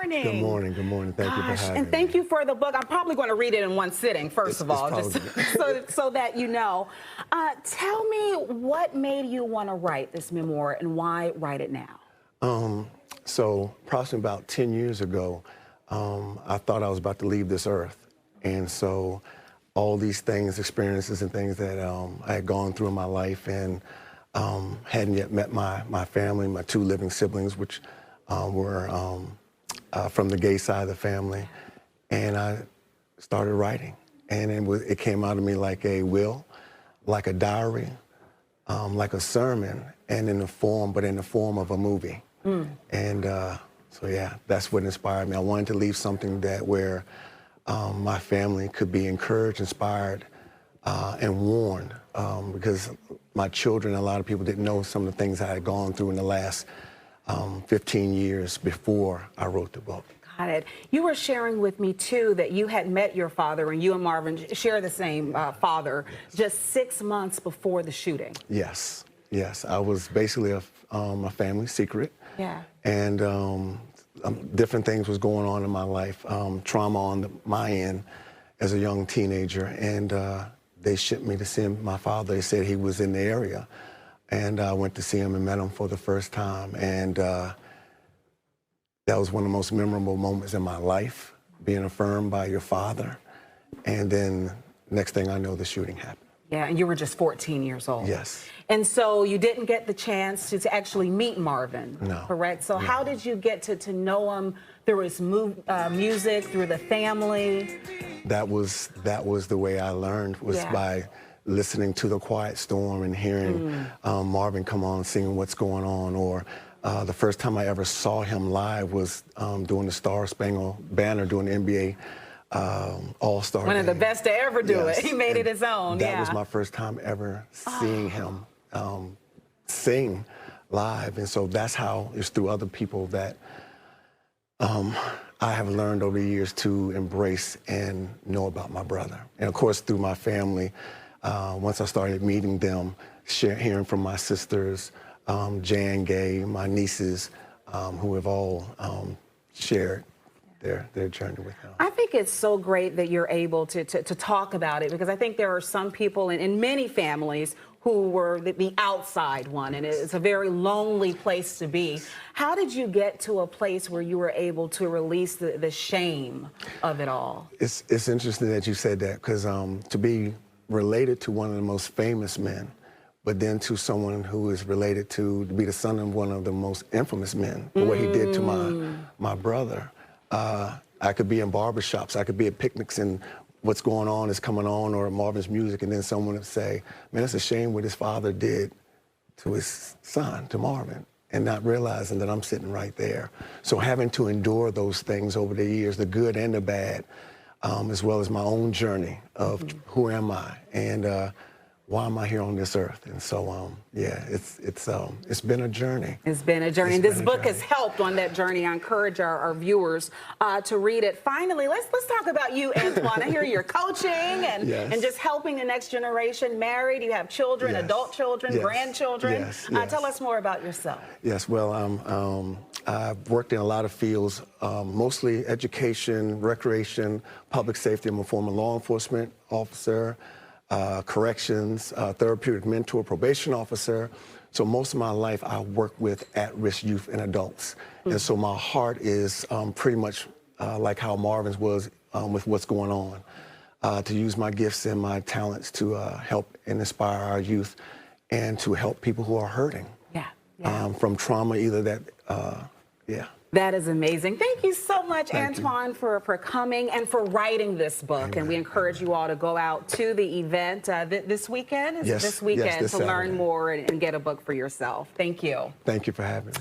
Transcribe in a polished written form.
morning. Good morning. Good morning. Thank you for having me. And thank you for the book. I'm probably going to read it in one sitting, first of all, just so that you know. Tell me what made you want to write this memoir and why write it now? So approximately about 10 years ago, I thought I was about to leave this earth. And so all these things, experiences and things that I had gone through in my life and hadn't yet met my family, my two living siblings, which were from the gay side of the family. And I started writing. And it came out of me like a will, like a diary, like a sermon, and in the form of a movie. And so yeah, that's what inspired me. I wanted to leave something where my family could be encouraged, inspired, and warned, because my children, a lot of people didn't know some of the things I had gone through in the last 15 years before I wrote the book. Got it. You were sharing with me, too, that you had met your father, and you and Marvin share the same father, just 6 months before the shooting. Yes, yes. I was basically a family secret. Yeah. And different things was going on in my life, trauma on my end as a young teenager, and they shipped me to see my father. They said he was in the area, and I went to see him and met him for the first time, and that was one of the most memorable moments in my life, being affirmed by your father, and then next thing I know, the shooting happened. Yeah, and you were just 14 years old. Yes. And so you didn't get the chance to actually meet Marvin, no, correct? So no. How did you get to know him through his music, through the family? That was the way I learned, was by listening to The Quiet Storm and hearing Marvin come on singing What's Going On, or the first time I ever saw him live was doing the Star Spangled Banner, doing the NBA All-Star One of the game. best to ever do Yes. it. He made it his own. That was my first time ever seeing him sing live. And so that's how it's through other people that I have learned over the years to embrace and know about my brother. And of course, through my family, once I started meeting them, hearing from my sisters, Jan Gay, my nieces, who have all shared their journey with him. I think it's so great that you're able to talk about it, because I think there are some people in many families who were the outside one, and it's a very lonely place to be. How did you get to a place where you were able to release the shame of it all? It's interesting that you said that, because to be related to one of the most famous men, but then to someone who is related to be the son of one of the most infamous men, for what he did to my brother. I could be in barbershops, I could be at picnics, and what's going on is coming on, or Marvin's music, and then someone would say, man, it's a shame what his father did to his son, to Marvin, and not realizing that I'm sitting right there. So having to endure those things over the years, the good and the bad, as well as my own journey of who am I, and why am I here on this earth? And so, yeah, it's been a journey. It's been a journey. And this book has helped on that journey. I encourage our viewers to read it. Finally, let's talk about you, Antwaun. I hear you're coaching and just helping the next generation. Married, you have children, adult children, grandchildren. Tell us more about yourself. Yes, well, I've worked in a lot of fields, mostly education, recreation, public safety. I'm a former law enforcement officer, corrections, therapeutic mentor, probation officer. So most of my life I work with at-risk youth and adults. And so my heart is pretty much like how Marvin's was with what's going on, to use my gifts and my talents to help and inspire our youth and to help people who are hurting from trauma, either that, That is amazing. Thank you so much, Antwaun, for coming and for writing this book. And we encourage you all to go out to the event this weekend. Is it this weekend to learn more and get a book for yourself. Thank you. Thank you for having me.